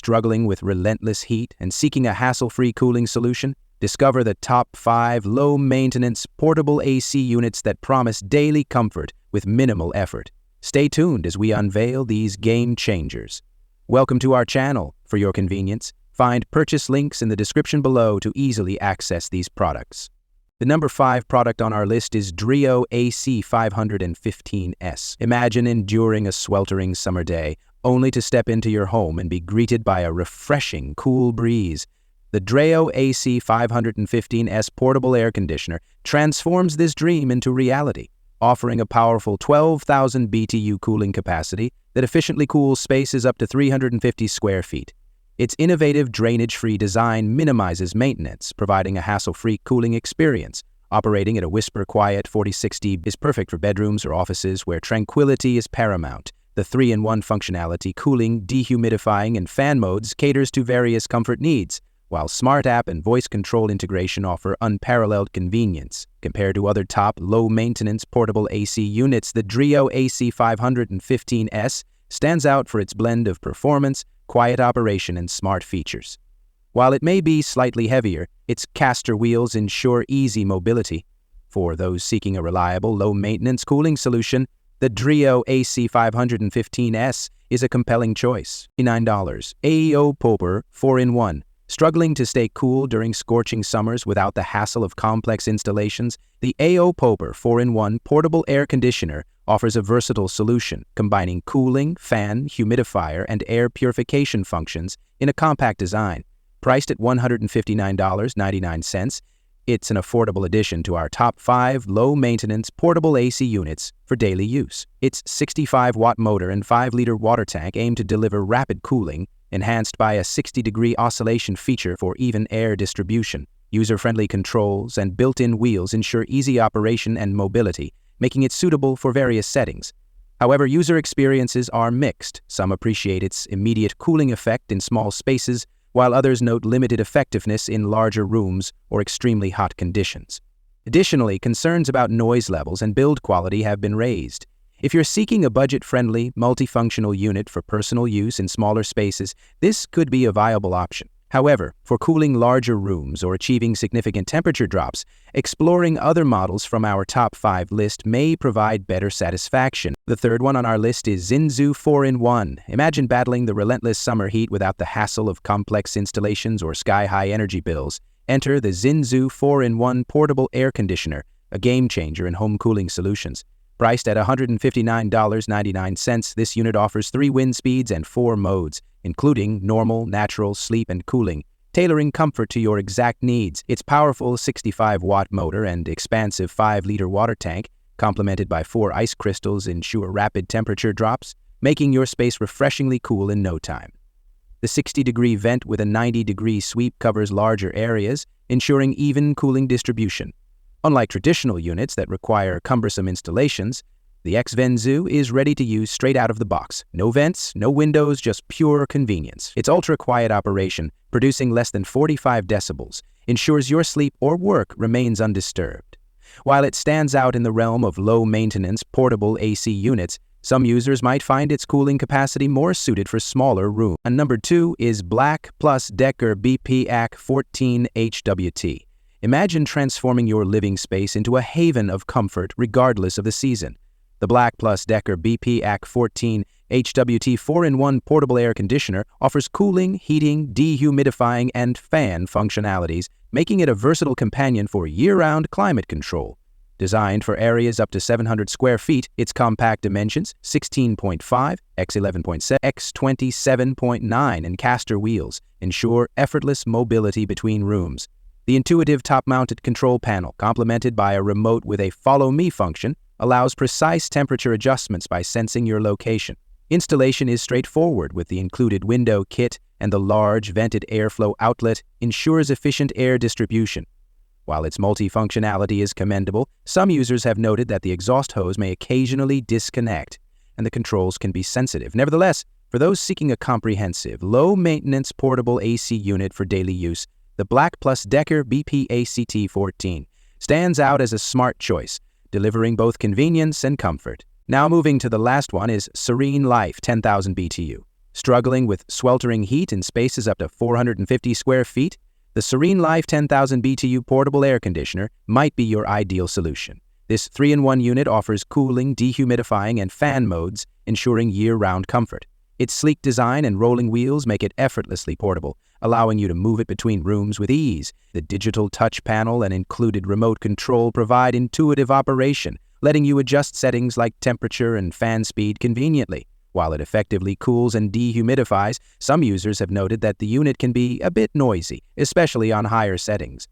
Struggling with relentless heat and seeking a hassle-free cooling solution? Discover the top 5 low-maintenance portable AC units that promise daily comfort with minimal effort. Stay tuned as we unveil these game changers. Welcome to our channel. For your convenience, find purchase links in the description below to easily access these products. The number 5 product on our list is Dreo AC515S. Imagine enduring a sweltering summer day, only to step into your home and be greeted by a refreshing, cool breeze. The Dreo AC515S portable air conditioner transforms this dream into reality, offering a powerful 12,000 BTU cooling capacity that efficiently cools spaces up to 350 square feet. Its innovative drainage-free design minimizes maintenance, providing a hassle-free cooling experience. Operating at a whisper-quiet 46 dB is perfect for bedrooms or offices where tranquility is paramount. The 3-in-1 functionality, cooling, dehumidifying, and fan modes caters to various comfort needs, while Smart App and voice control integration offer unparalleled convenience. Compared to other top low-maintenance portable AC units, the Dreo AC515S stands out for its blend of performance, quiet operation, and smart features. While it may be slightly heavier, its caster wheels ensure easy mobility. For those seeking a reliable, low-maintenance cooling solution, the Dreo AC515S is a compelling choice. $9. Eowppur 4-in-1. Struggling to stay cool during scorching summers without the hassle of complex installations? The Eowppur 4-in-1 portable air conditioner offers a versatile solution, combining cooling, fan, humidifier, and air purification functions in a compact design. Priced at $159.99, it's an affordable addition to our top 5 low-maintenance portable AC units for daily use. Its 65-watt motor and 5-liter water tank aim to deliver rapid cooling, enhanced by a 60-degree oscillation feature for even air distribution. User-friendly controls and built-in wheels ensure easy operation and mobility, making it suitable for various settings. However, user experiences are mixed. Some appreciate its immediate cooling effect in small spaces, while others note limited effectiveness in larger rooms or extremely hot conditions. Additionally, concerns about noise levels and build quality have been raised. If you're seeking a budget-friendly, multifunctional unit for personal use in smaller spaces, this could be a viable option. However, for cooling larger rooms or achieving significant temperature drops, exploring other models from our top 5 list may provide better satisfaction. The third one on our list is Xynzzeu 4-in-1. Imagine battling the relentless summer heat without the hassle of complex installations or sky-high energy bills. Enter the Xynzzeu 4-in-1 portable air conditioner, a game-changer in home cooling solutions. Priced at $159.99, this unit offers 3 wind speeds and 4 modes, including normal, natural, sleep, and cooling, tailoring comfort to your exact needs. Its powerful 65-watt motor and expansive 5-liter water tank, complemented by 4 ice crystals, ensure rapid temperature drops, making your space refreshingly cool in no time. The 60-degree vent with a 90-degree sweep covers larger areas, ensuring even cooling distribution. Unlike traditional units that require cumbersome installations, the Xynzzeu is ready to use straight out of the box. No vents, no windows, just pure convenience. Its ultra-quiet operation, producing less than 45 decibels, ensures your sleep or work remains undisturbed. While it stands out in the realm of low-maintenance portable AC units, some users might find its cooling capacity more suited for smaller rooms. And number 2 is BLACK+DECKER BPACT14HWT. Imagine transforming your living space into a haven of comfort regardless of the season. The BLACK+DECKER BPACT14HWT 4-in-1 portable air conditioner offers cooling, heating, dehumidifying, and fan functionalities, making it a versatile companion for year-round climate control. Designed for areas up to 700 square feet, its compact dimensions, 16.5 x 11.7 x 27.9, and caster wheels ensure effortless mobility between rooms. The intuitive top-mounted control panel, complemented by a remote with a Follow Me function, allows precise temperature adjustments by sensing your location. Installation is straightforward with the included window kit, and the large vented airflow outlet ensures efficient air distribution. While its multifunctionality is commendable, some users have noted that the exhaust hose may occasionally disconnect, and the controls can be sensitive. Nevertheless, for those seeking a comprehensive, low-maintenance portable AC unit for daily use, the BLACK+DECKER BPACT14 stands out as a smart choice, delivering both convenience and comfort. Now moving to the last one is SereneLife 10,000 BTU. Struggling with sweltering heat in spaces up to 450 square feet? The SereneLife 10,000 BTU portable air conditioner might be your ideal solution. This 3-in-1 unit offers cooling, dehumidifying, and fan modes, ensuring year-round comfort. Its sleek design and rolling wheels make it effortlessly portable, allowing you to move it between rooms with ease. The digital touch panel and included remote control provide intuitive operation, letting you adjust settings like temperature and fan speed conveniently. While it effectively cools and dehumidifies, some users have noted that the unit can be a bit noisy, especially on higher settings.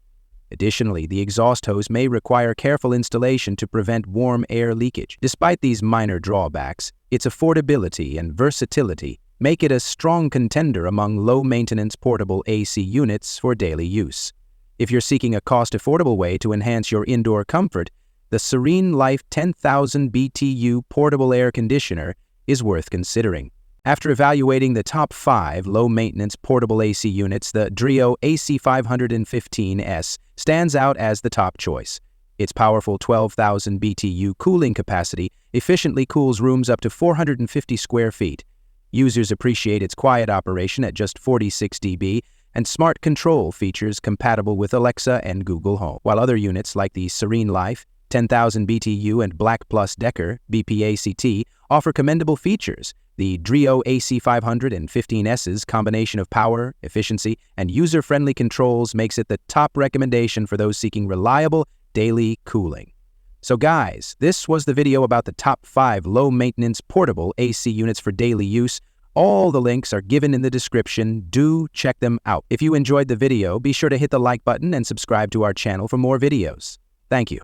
Additionally, the exhaust hose may require careful installation to prevent warm air leakage. Despite these minor drawbacks, its affordability and versatility make it a strong contender among low-maintenance portable AC units for daily use. If you're seeking a cost-affordable way to enhance your indoor comfort, the SereneLife 10,000 BTU portable air conditioner is worth considering. After evaluating the top 5 low-maintenance portable AC units, the Dreo AC515S stands out as the top choice. Its powerful 12,000 BTU cooling capacity efficiently cools rooms up to 450 square feet. Users appreciate its quiet operation at just 46 dB and smart control features compatible with Alexa and Google Home. While other units like the SereneLife 10,000 BTU and BLACK+DECKER BPACT offer commendable features. The Dreo AC515S's combination of power, efficiency, and user-friendly controls makes it the top recommendation for those seeking reliable daily cooling. So guys, this was the video about the top 5 low-maintenance portable AC units for daily use. All the links are given in the description. Do check them out. If you enjoyed the video, be sure to hit the like button and subscribe to our channel for more videos. Thank you.